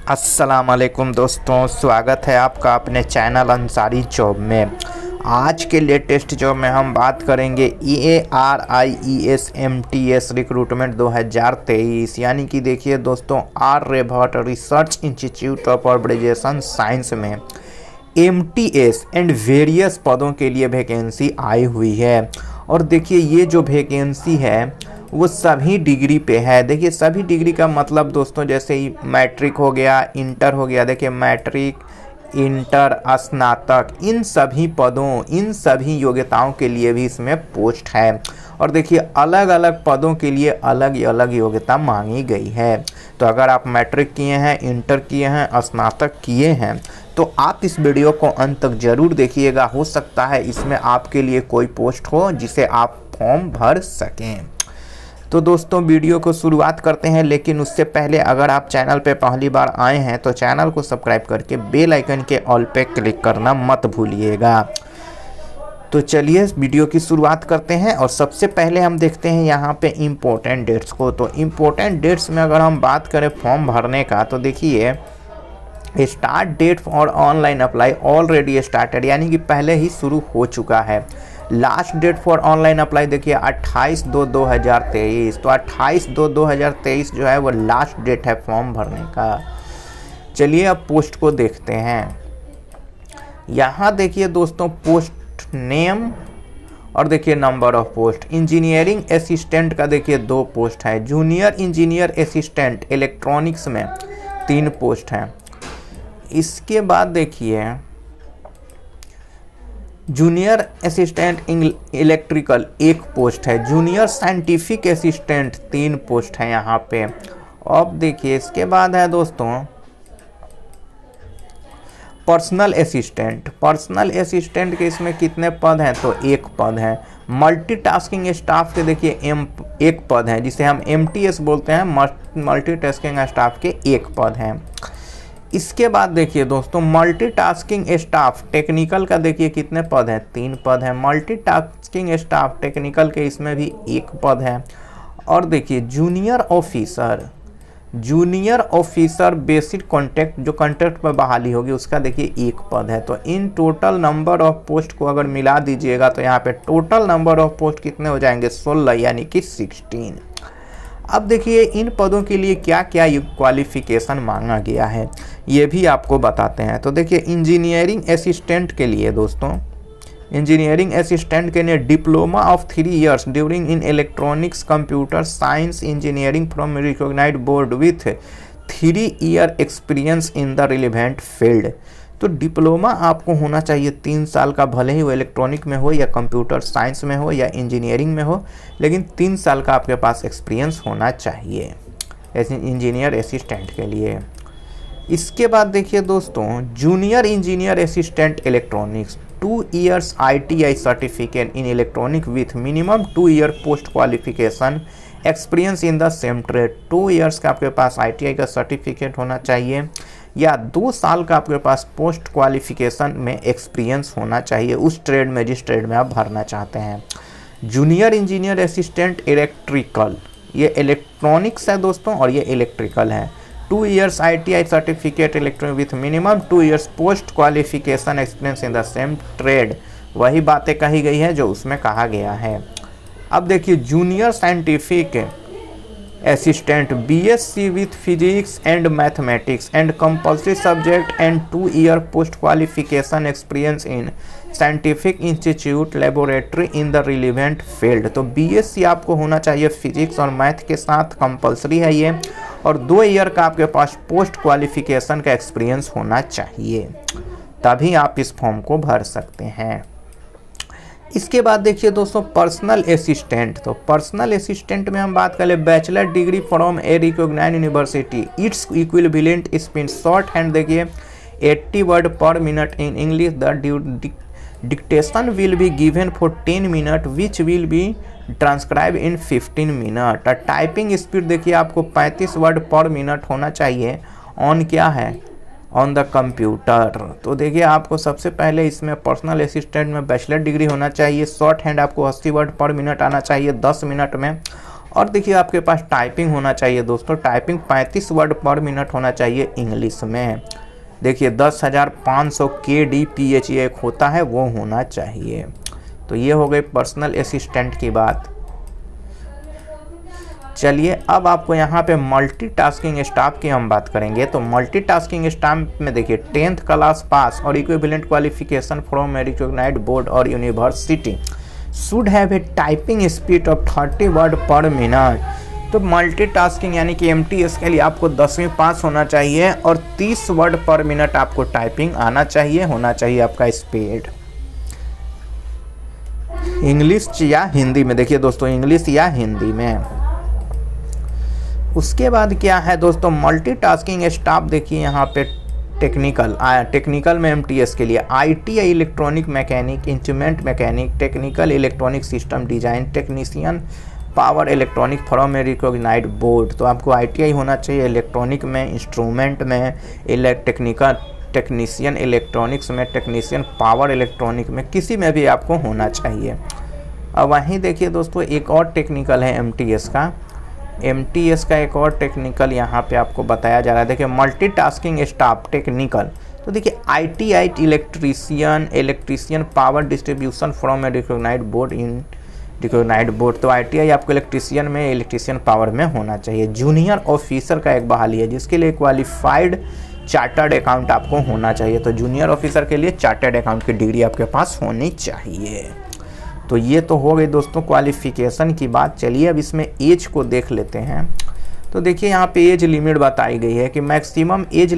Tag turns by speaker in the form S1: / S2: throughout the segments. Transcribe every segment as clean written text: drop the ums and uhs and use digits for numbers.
S1: अस्सलाम वालेकुम दोस्तों, स्वागत है आपका अपने चैनल अंसारी जॉब में। आज के लेटेस्ट जॉब में हम बात करेंगे ARIES रिक्रूटमेंट 2023 यानी कि देखिए दोस्तों Aryabhatta research institute of organisation science में MTS एंड वेरियस पदों के लिए वैकेंसी आई हुई है। और देखिए ये जो वैकेंसी है वो सभी डिग्री पे है। देखिए सभी डिग्री का मतलब दोस्तों जैसे ही मैट्रिक हो गया, इंटर हो गया, देखिए मैट्रिक, इंटर, स्नातक, इन सभी पदों, इन सभी योग्यताओं के लिए भी इसमें पोस्ट है। और देखिए अलग अलग पदों के लिए अलग अलग योग्यता मांगी गई है। तो अगर आप मैट्रिक किए हैं, इंटर किए हैं, स्नातक किए हैं तो आप इस वीडियो को अंत तक जरूर देखिएगा। हो सकता है इसमें आपके लिए कोई पोस्ट हो जिसे आप फॉर्म भर सकें। तो दोस्तों वीडियो को शुरुआत करते हैं, लेकिन उससे पहले अगर आप चैनल पे पहली बार आए हैं तो चैनल को सब्सक्राइब करके बेल आइकन के ऑल पे क्लिक करना मत भूलिएगा। तो चलिए वीडियो की शुरुआत करते हैं और सबसे पहले हम देखते हैं यहाँ पे इम्पोर्टेंट डेट्स को। तो इम्पोर्टेंट डेट्स में अगर हम बात करें फॉर्म भरने का तो देखिए start date for online apply already started, यानी कि पहले ही शुरू हो चुका है। Last date for online apply देखिए 28/2/2023। तो 28/2/2023 जो है वो लास्ट डेट है फॉर्म भरने का। चलिए अब पोस्ट को देखते हैं। यहाँ देखिए दोस्तों पोस्ट नेम और देखिए number of post. Engineering assistant का देखिए 2 पोस्ट है। जूनियर इंजीनियर असिस्टेंट इलेक्ट्रॉनिक्स में 3 पोस्ट हैं। इसके बाद देखिए जूनियर असिस्टेंट इलेक्ट्रिकल 1 पोस्ट है। जूनियर साइंटिफिक असिस्टेंट 3 पोस्ट है यहाँ पे। अब देखिए इसके बाद है दोस्तों पर्सनल असिस्टेंट। पर्सनल असिस्टेंट के इसमें कितने पद हैं तो 1 पद है। मल्टीटास्किंग स्टाफ के देखिए 1 पद है, जिसे हम MTS बोलते हैं, मल्टीटास्किंग स्टाफ के 1 पद हैं। इसके बाद देखिए दोस्तों मल्टीटास्किंग स्टाफ टेक्निकल का देखिए कितने पद हैं 3 पद हैं। मल्टीटास्किंग स्टाफ टेक्निकल के इसमें भी 1 पद है। और देखिए जूनियर ऑफिसर बेसिक कॉन्ट्रैक्ट, जो कॉन्ट्रैक्ट पर बहाली होगी उसका देखिए 1 पद है। तो in total number of post को अगर मिला दीजिएगा तो यहाँ पे टोटल नंबर ऑफ पोस्ट कितने हो जाएंगे 16, यानी कि 16। अब देखिए इन पदों के लिए क्या क्या क्वालिफिकेशन मांगा गया है ये भी आपको बताते हैं। तो देखिए इंजीनियरिंग असिस्टेंट के लिए दोस्तों, इंजीनियरिंग असिस्टेंट के लिए diploma of 3 years during in electronics computer science engineering from recognised board with 3 year experience in the relevant field. तो डिप्लोमा आपको होना चाहिए 3 साल का, भले ही वो इलेक्ट्रॉनिक में हो या कंप्यूटर साइंस में हो या इंजीनियरिंग में हो, लेकिन 3 साल का आपके पास एक्सपीरियंस होना चाहिए ऐसे इंजीनियर असिस्टेंट के लिए। इसके बाद देखिए दोस्तों junior engineer assistant electronics 2 years ITI certificate in electronic with minimum 2 year post qualification experience in the same trade. 2 years का आपके पास ITI का सर्टिफिकेट होना चाहिए या 2 साल का आपके पास पोस्ट क्वालिफिकेशन में एक्सपीरियंस होना चाहिए उस ट्रेड में जिस ट्रेड में आप भरना चाहते हैं। जूनियर इंजीनियर असिस्टेंट इलेक्ट्रिकल, ये इलेक्ट्रॉनिक्स है दोस्तों और ये इलेक्ट्रिकल है। 2 years ITI certificate electronic with minimum 2 years post qualification experience in the same trade. वही बातें कही गई है जो उसमें कहा गया है। अब देखिए junior scientific assistant BSc with physics and mathematics and compulsory subject and 2 year post qualification experience in scientific institute laboratory in the relevant field. तो BSc आपको होना चाहिए फिजिक्स और मैथ के साथ, कंपल्सरी है ये, और 2 ईयर का आपके पास पोस्ट क्वालिफिकेशन का एक्सपीरियंस होना चाहिए, तभी आप इस फॉर्म को भर सकते हैं। इसके बाद देखिए दोस्तों पर्सनल असिस्टेंट। तो पर्सनल असिस्टेंट में हम बात करें bachelor degree from a recognised university, its equivalent speed shorthand देखिए 80 word per minute in English. The dictation will be given for 10 minute which will be transcribe in 15 minute. Typing speed देखिए आपको 35 word per minute होना चाहिए on क्या है on the computer. तो देखिए आपको सबसे पहले इसमें पर्सनल असिस्टेंट में बैचलर डिग्री होना चाहिए, शॉर्ट हैंड आपको 80 वर्ड पर मिनट आना चाहिए 10 मिनट में, और देखिए आपके पास टाइपिंग होना चाहिए दोस्तों, टाइपिंग 35 वर्ड पर मिनट होना चाहिए इंग्लिश में। देखिए 10,500 kdph एक होता है वो होना चाहिए। तो ये हो गई पर्सनल असिस्टेंट की बात। चलिए अब आपको यहाँ पे मल्टीटास्किंग स्टाफ की हम बात करेंगे। तो मल्टीटास्किंग स्टाफ में देखिए 10th क्लास पास और equivalent qualification from a recognised board और university, should have a typing speed of 30 word per minute. तो मल्टीटास्किंग यानी कि MTS के लिए आपको 10वीं पास होना चाहिए और 30 वर्ड पर मिनट आपको टाइपिंग आना चाहिए, होना चाहिए आपका स्पीड इंग्लिश या हिंदी में। देखिए दोस्तों इंग्लिश या हिंदी में। उसके बाद क्या है दोस्तों, मल्टीटास्किंग स्टाफ देखिए यहाँ पे टेक्निकल में MTS के लिए ITI electronic mechanic, instrument mechanic, technical electronic system design, technician power electronic from a recognised board. तो आपको ITI होना चाहिए इलेक्ट्रॉनिक में, इंस्ट्रूमेंट में, टेक्नीशियन इलेक्ट्रॉनिक्स में, टेक्नीशियन पावर इलेक्ट्रॉनिक में, किसी में भी आपको होना चाहिए। अब वहीं देखिए दोस्तों एक और टेक्निकल है MTS का एक और टेक्निकल यहाँ पे आपको बताया जा रहा है। देखिए मल्टीटास्किंग स्टाफ टेक्निकल, तो देखिए ITI electrician power distribution from a recognised board. तो ITI आपको इलेक्ट्रीशियन पावर में होना चाहिए। जूनियर ऑफिसर का एक बहाली है जिसके लिए क्वालिफाइड चार्टर्ड अकाउंट आपको होना चाहिए। तो जूनियर ऑफिसर के लिए चार्टर्ड अकाउंट की डिग्री आपके पास होनी चाहिए। तो ये तो हो गई दोस्तों क्वालिफिकेशन की बात। चलिए अब इसमें एज को देख लेते हैं। तो देखिए यहाँ पे एज लिमिट बताई गई है कि maximum age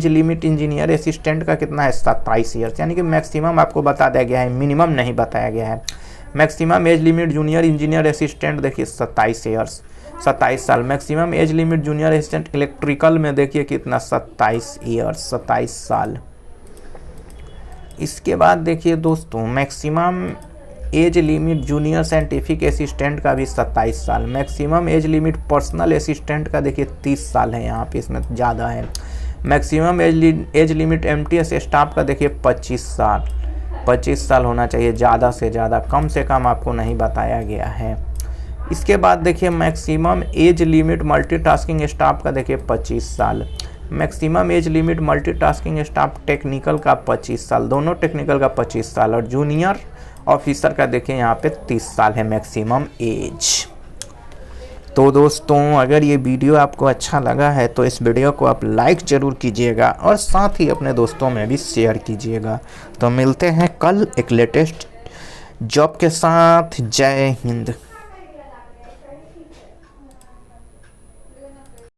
S1: limit engineer assistant का कितना है 27 ईयर्स, यानी कि मैक्सिमम आपको बता दिया गया है, मिनिमम नहीं बताया गया है। Maximum age limit junior engineer assistant देखिए 27 ईयर्स, 27 साल। Maximum age limit junior assistant electrical में देखिए कितना 27 ईयर्स, 27 साल। इसके बाद देखिए दोस्तों maximum age limit junior scientific assistant का भी 27 साल। Maximum age limit personal assistant का देखिए 30 साल है, यहाँ पे इसमें ज़्यादा है। Maximum age limit MTS staff का देखिए 25 साल होना चाहिए, ज़्यादा से ज़्यादा, कम से कम आपको नहीं बताया गया है। इसके बाद देखिए maximum age limit multitasking staff का देखिए 25 साल। Maximum age limit multitasking staff technical का 25 साल, दोनों टेक्निकल का 25 साल, और जूनियर ऑफिसर का देखिए यहाँ पे 30 साल है मैक्सिमम एज। तो दोस्तों अगर ये वीडियो आपको अच्छा लगा है तो इस वीडियो को आप लाइक ज़रूर कीजिएगा और साथ ही अपने दोस्तों में भी शेयर कीजिएगा। तो मिलते हैं कल एक लेटेस्ट जॉब के साथ। जय हिंद।